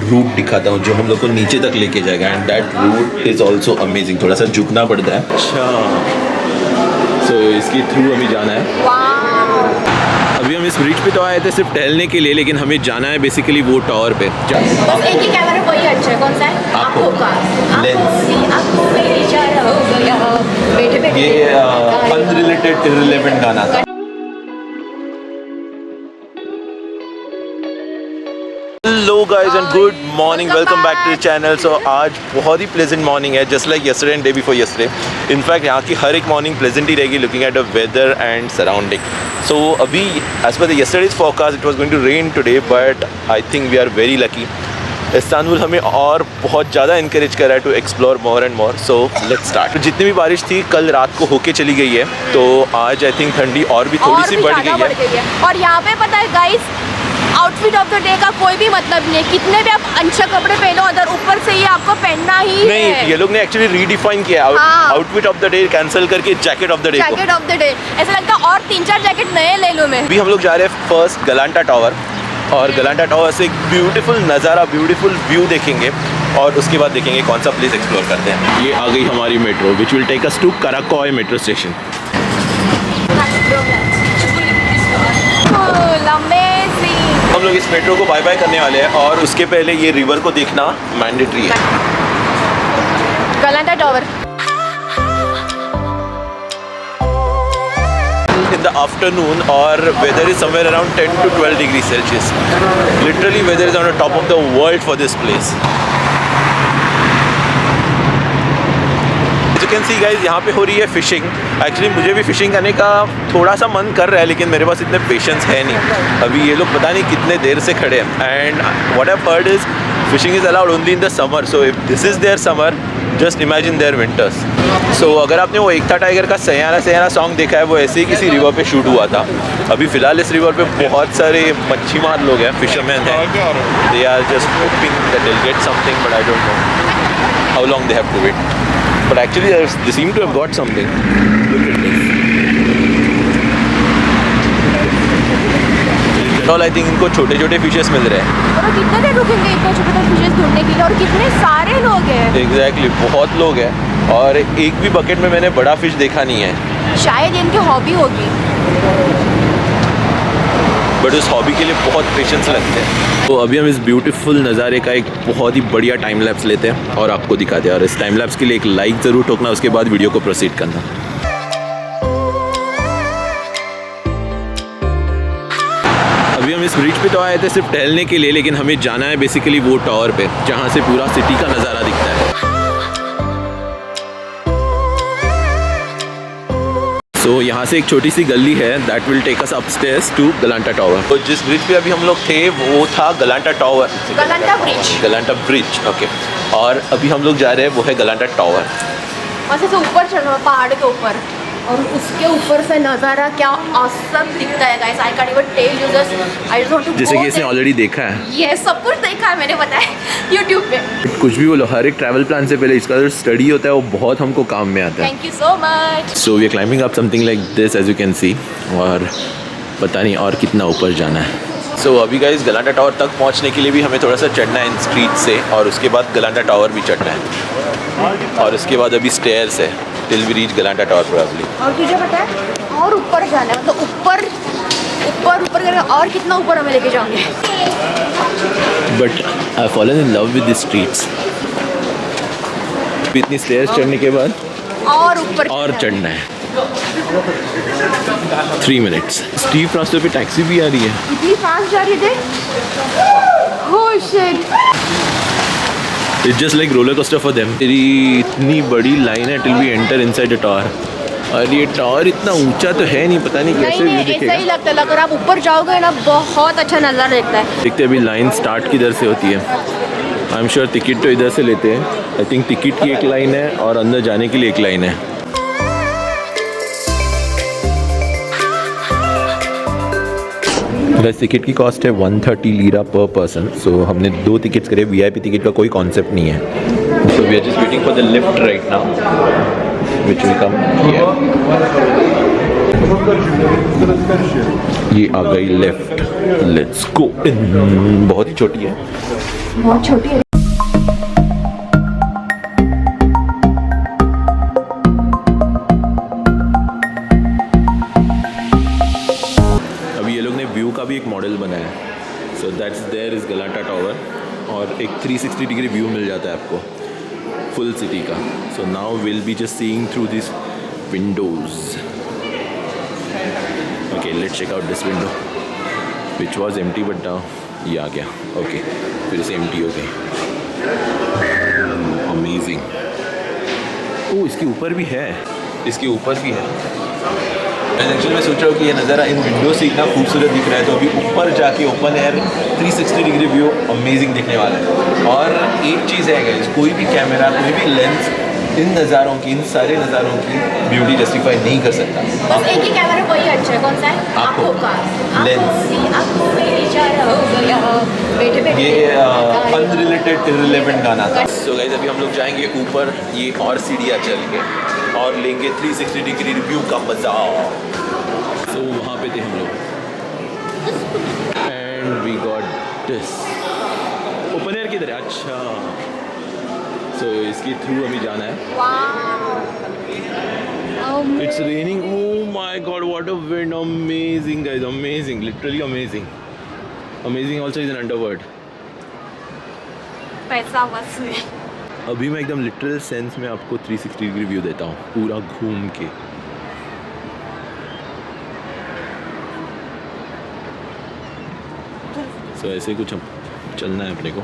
Root दिखाता हूँ जो हम लोग को नीचे तक लेके जाएगा, and that route is also amazing. थोड़ा सा झुकना पड़ता है। अच्छा, सो इसके थ्रू हमें जाना है। अभी हम इस ब्रिज पे तो आए थे सिर्फ टहलने के लिए, लेकिन हमें जाना है बेसिकली वो टावर पे। बस एक ही कैमरा वही अच्छा है। कौन सा है? आँखों का लेंस। ये अनरिलेटेड इररिलेवेंट गाना था। Hello guys and good morning, welcome back to the channel. So आज बहुत ही प्लेजेंट मॉर्निंग है, just like yesterday and day before yesterday. In fact यहाँ की हर एक मॉर्निंग प्लेजेंट ही रहेगी, looking at the weather and surrounding. So अभी as per the yesterday's forecast it was going to rain today, but I think we are very lucky. Istanbul हमें और बहुत ज़्यादा इंकरेज कर रहा है to explore more and more. So let's start. जितनी भी बारिश थी कल रात को होके चली गई है, तो आज आई थिंक ठंडी और भी थोड़ी सी बढ़ गई है। और यहाँ पे पता है guys, outfit of the day का कोई भी मतलब नहीं है। कितने भी आप अच्छे कपड़े पहनो, अदर ऊपर से ये आपको पहनना ही नहीं है। ये लोग ने एक्चुअली रीडिफाइन किया है outfit of the day cancel करके jacket of the day. Jacket of the day ऐसा लगता है और 3-4 जैकेट नए ले लूं मैं। अभी हम लोग जा रहे हैं फर्स्ट गलांटा टावर, और गलांटा टावर से एक ब्यूटीफुल नज़ारा, ब्यूटीफुल व्यू देखेंगे, और उसके बाद देखेंगे कौन सा प्लेस एक्सप्लोर करते हैं। ये आ गई हमारी metro which will take us to Karakoy metro station. हम लोग इस मेट्रो को बाय बाय करने वाले हैं, और उसके पहले ये रिवर को देखना मैंडेटरी है। गलांटा tower in the afternoon, or weather is somewhere around 10 to 12 degrees Celsius. Literally weather is on the top of the world for this place. As you can see guys, यहाँ पे हो रही है fishing. Actually मुझे भी fishing करने का थोड़ा सा मन कर रहा है, लेकिन मेरे पास इतने पेशेंस है नहीं। अभी ये लोग पता नहीं कितने देर से खड़े हैं, and what I heard is fishing is allowed only in the summer. So if this is their summer, just imagine their winters. सो अगर आपने वो एकता टाइगर का सयाना सयाना सॉन्ग देखा है, वो ऐसे ही किसी रिवर पे शूट हुआ था। अभी फ़िलहाल इस रिवर पे बहुत सारे मच्छीमार लोग हैं, फिशरमैन हैं। They are just hoping that they will get something, but I don't know how long they have to wait, but actually they seem to have got something. Look at this. All I think इनको छोटे छोटे fishes मिल रहे हैं। और कितने देर रुकेंगे इतने छोटे फिशेस ढूंढने के लिए, और कितने सारे लोग हैं। एग्जैक्टली, बहुत लोग हैं, और एक भी बकेट में मैंने बड़ा फिश देखा नहीं है। शायद इनकी हॉबी होगी, बट उस हॉबी के लिए बहुत पेशेंस लगते हैं। तो अभी हम इस ब्यूटीफुल नज़ारे का एक बहुत ही बढ़िया टाइम लैप्स लेते हैं और आपको दिखाते हैं। और इस टाइम लैप्स के लिए एक लाइक ज़रूर ठोकना, उसके बाद वीडियो को प्रोसीड करना। अभी हम इस ब्रिज पे तो आए थे सिर्फ टहलने के लिए, लेकिन हमें जाना है बेसिकली वो टावर पे जहाँ से पूरा सिटी का नज़ारा दिखता है। तो यहाँ से एक छोटी सी गली है, that will take us upstairs to Galata tower. तो जिस ब्रिज पे अभी हम लोग थे वो था Galata tower, Galata bridge. Galata bridge, okay. और अभी हम लोग जा रहे हैं वो है गलांटा टावर। वैसे से ऊपर चढ़ रहा पहाड़ के ऊपर, और उसके ऊपर से नज़ारा क्या ऑसम दिखता है guys. I can't even tell you, just I don't want to. जैसे कि इसने ऑलरेडी देखा है, ये सब कुछ देखा है मैंने, बताया यूट्यूब पे। कुछ भी बोलो, हर एक ट्रैवल प्लान से पहले इसका जो स्टडी होता है वो बहुत हमको काम में आता है। Thank you so much. So we are climbing up something like this as you can see, और पता नहीं और कितना ऊपर जाना है। सो अभी गाइस गलांटा टावर तक पहुंचने के लिए भी हमें थोड़ा सा चढ़ना है इन स्ट्रीट से, और उसके बाद गलांटा टावर भी चढ़ना है, और उसके बाद अभी स्टेयर्स है till we reach Galata tower probably. और तुझे पता है और ऊपर जाना है, मतलब ऊपर ऊपर ऊपर करके और कितना ऊपर हमें लेके जाओगे। But I fallen in love with the streets. इतनी स्टेयर्स चढ़ने के बाद और ऊपर और चढ़ना है। 3 मिनट्स। स्टीप रास्ते पे टैक्सी भी आ रही है। इतनी फास्ट जा रही थी। Oh shit, it's just like roller coaster for them. तेरी इतनी बड़ी लाइन है till we enter inside the tower, और ये टावर इतना ऊंचा तो है नहीं, पता नहीं कैसे व्यू दिखेगा। ऐसा ही लगता है, अगर आप ऊपर जाओगे ना बहुत अच्छा नज़ारा दिखता है। देखते हैं अभी लाइन स्टार्ट किधर से होती है। आई एम श्योर टिकट तो इधर से लेते हैं। आई थिंक टिकट की एक लाइन है और अंदर जाने के लिए एक लाइन है। बस टिकट की कॉस्ट है 130 लीरा पर पर्सन। सो हमने 2 टिकट्स करे। वीआईपी टिकट का कोई कॉन्सेप्ट नहीं है। So we are just waiting for the lift right now which will come here. ये आ गई लिफ्ट, लेट्स गो इन। बहुत ही छोटी है, बहुत छोटी है। अभी ये लोग ने व्यू का भी एक मॉडल बनाया है। So that's there is Galata tower और एक 360 डिग्री व्यू मिल जाता है आपको फुल सिटी का। So now will be just seeing through this windows. Okay, let's check out this window which was empty but now ये आ गया। ओके, फिर से एम्प्टी हो गई। अमेजिंग। ओह, इसके ऊपर भी है, इसके ऊपर भी है। एक्चुअली मैं सोच रहा हूँ कि ये नज़ारा इन विंडो से इतना खूबसूरत दिख रहा है, तो अभी ऊपर जाके open air 360 degree view amazing दिखने वाला है। और एक चीज़ है गाइस, कोई भी कैमरा, कोई भी लेंस इन नज़ारों की, इन सारे नज़ारों की ब्यूटी जस्टिफाई नहीं कर सकता। बस एक ही कैमरा वही अच्छा है, कौन सा है? आँखों का लेंस। आँखों में इशारा हो गया, बैठे बैठे ये अनरिलेटेड इररिलेवेंट गाना था। सो गाइस अभी हम लोग जाएंगे ऊपर, ये और सीढ़ियाँ चल के, और लेंगे 360 डिग्री रिव्यू का मज़ा। सो वहाँ पे थे हम लोग and we got this. Open air किधर है? अच्छा, सो इसके थ्रू अभी जाना है। It's raining. Oh my God, what a wind. Amazing guys, amazing, literally amazing. Amazing also is an underworld. पैसा वसूल। अभी मैं एकदम लिटरल सेंस में आपको 360 डिग्री व्यू देता हूँ पूरा घूम के। सो ऐसे कुछ हम चलना है अपने को।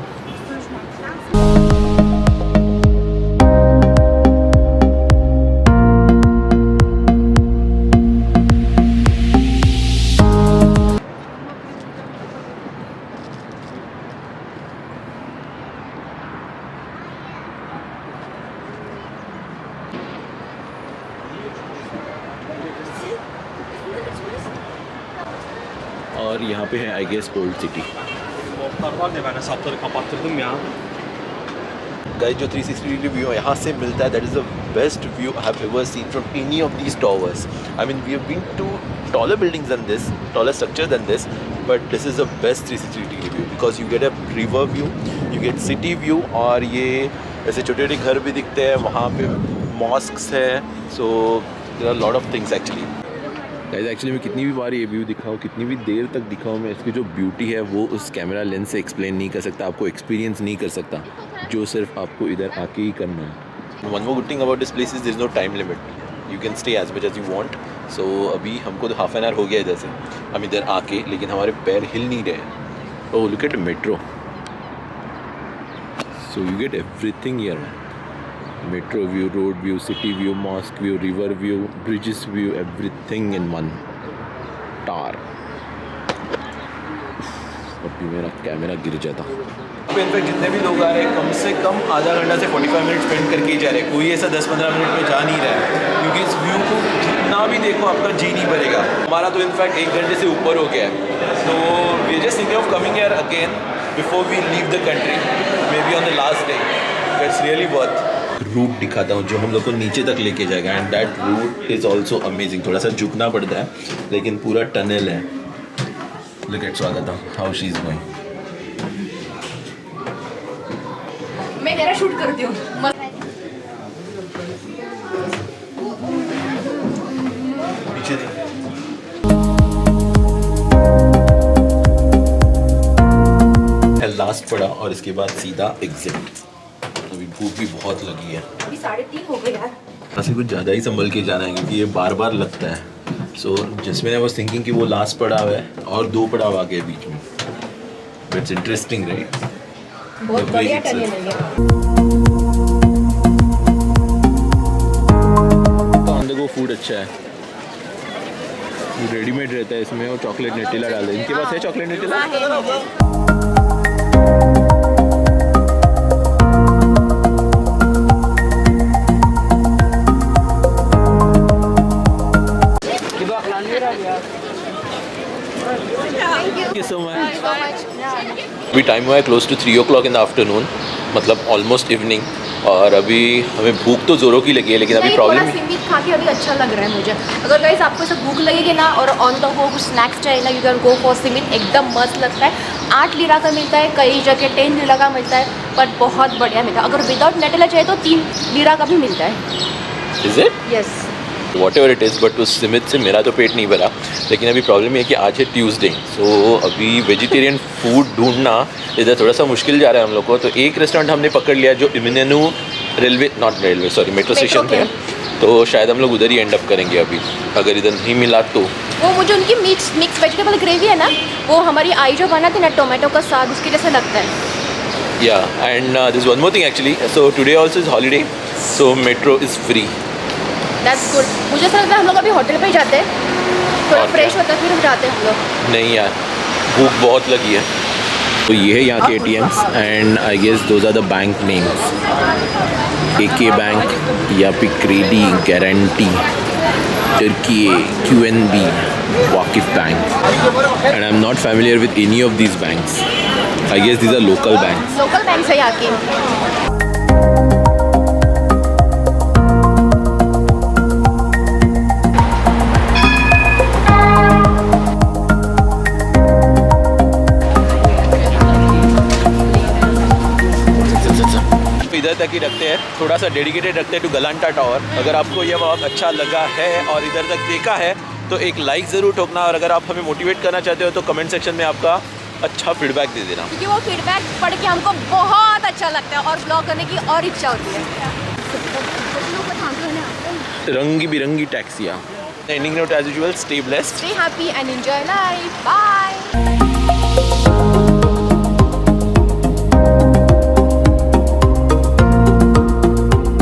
और यहाँ पे है I guess old city. Guys जो 360 डिग्री व्यू यहाँ से मिलता है, that is the best view I have ever seen from any of these towers. I mean we have been to taller buildings than this, taller structure than this, but this is the best 360 degree view because you get a river view, you get city view, और ये ऐसे छोटे छोटे घर भी दिखते हैं, वहाँ पे मॉस्क्स है। So there are lot of things actually. Guys actually मैं कितनी भी बार ये व्यू दिखाऊँ, कितनी भी देर तक दिखाऊँ, मैं इसकी जो ब्यूटी है वो उस कैमरा लेंस से एक्सप्लेन नहीं कर सकता, आपको एक्सपीरियंस नहीं कर सकता, जो सिर्फ आपको इधर आके ही करना है। One more good thing about this place is there is no time limit, you can stay as much as you want. So अभी हमको तो हाफ एन आवर हो गया इधर से, हम इधर आके, लेकिन हमारे पैर हिल नहीं रहे। Oh look at metro, so you get everything here man. Metro view, road view, city view, mosque view, river view, bridges view, everything in one tar. अभी मेरा कैमरा गिर जाता। इनफैक्ट जितने भी लोग आ रहे हैं कम से कम आधा घंटा से 45 मिनट स्पेंड करके ही जा रहे हैं, कोई ऐसा 10-15 मिनट में जा नहीं रहा है, क्योंकि इस व्यू को जितना भी देखो आपका जी नहीं भरेगा। हमारा तो इनफैक्ट 1 घंटे से ऊपर हो गया है। So we are just thinking of coming here again before we leave the country, may be on the last day. It's really worth. Route दिखाता हूँ जो हम लोग को नीचे तक लेके जाएगा, and that route is also amazing. थोड़ा सा झुकना पड़ता है लेकिन पूरा टनल है। Look at Swagatam, how she is going. मैं तेरा शूट करती हूँ। पीछे लास्ट पड़ा और इसके बाद सीधा एग्जिट। अभी भूख भी बहुत लगी है। अभी 3:30 हो गए यार। ऐसे कुछ ज़्यादा ही संभल के जाना है क्योंकि ये बार बार लगता है। सो जिसमें आई वाज थिंकिंग कि वो लास्ट पड़ाव है और 2 पड़ाव आ गए बीच में। It's interesting right. बहुत बढ़िया टनल है ये। तो ऑन द गो फूड अच्छा है, रेडीमेड रहता है इसमें, और चॉकलेट न्यूटेला डाल दे। इनके पास है चॉकलेट न्यूटेला? हाँ, है। Thank you so much. अभी टाइम हुआ है close to 3 o'clock in the afternoon, मतलब ऑलमोस्ट इवनिंग, और अभी हमें भूख तो जोरों की लगी है, लेकिन अभी प्रॉब्लम सिमित खा के अभी अच्छा लग रहा है मुझे। अगर गाइस आपको ऐसा भूख लगेगी ना और ऑन द गो कुछ स्नैक्स चाहिए ना, यू कैन गो फॉर सिमित, एकदम मस्त लगता है। 8 लीरा का मिलता है, कई जगह 10 लीरा का मिलता है, पर बहुत बढ़िया मिलता है। अगर विदाउट नटेला चाहिए तो 3 लीरा का भी मिलता है। Is it? Yes. What ever it is, but उस सिमित से मेरा तो पेट नहीं भरा। लेकिन अभी प्रॉब्लम ये है कि आज है ट्यूसडे, सो अभी वेजिटेरियन फूड ढूंढना इधर थोड़ा सा मुश्किल जा रहा है हम लोग को। तो एक रेस्टोरेंट हमने पकड़ लिया जो इमिनेनू मेट्रो स्टेशन पे है, तो शायद हम लोग उधर ही एंड अप करेंगे अभी, अगर इधर नहीं मिला तो। वो मुझे उनकी मिक्स वेजिटेबल ग्रेवी है ना, वो हमारी आई जो बनाती है ना टोमेटो का साग, उसके जैसे लगता है। Yeah, and there's one more thing actually. So today also is holiday, so metro is free. That's good. मुझे ऐसा लगता है हम लोग अभी होटल पे ही जाते हैं, थोड़ा और फ्रेश क्या? होता है फिर हम जाते हैं हम लोग। नहीं यार, भूख बहुत लगी है। तो ये है यहाँ के ATMs and I guess those are the bank names, AK bank या फिर क्रेडी, Garanti, Turkey, QNB, Vakif bank, and I am not familiar with any of these banks. I guess these are local banks. Local bank है यहाँ की। इधर तक ही रखते हैं, थोड़ा सा डेडिकेटेड रखते हैं टू गलांटा टावर। अगर आपको ये बहुत अच्छा लगा है और इधर तक देखा है तो एक लाइक ज़रूर ठोकना, और अगर आप हमें मोटिवेट करना चाहते हो तो कमेंट सेक्शन में आपका अच्छा फीडबैक दे देना, क्योंकि वो फीडबैक पढ़ के हमको बहुत अच्छा लगता है और ब्लॉग करने की और इच्छा होती है। रंगी बिरंगी टैक्सियाँ। Ending note as usual, stay blessed, Stay happy and enjoy life. Bye.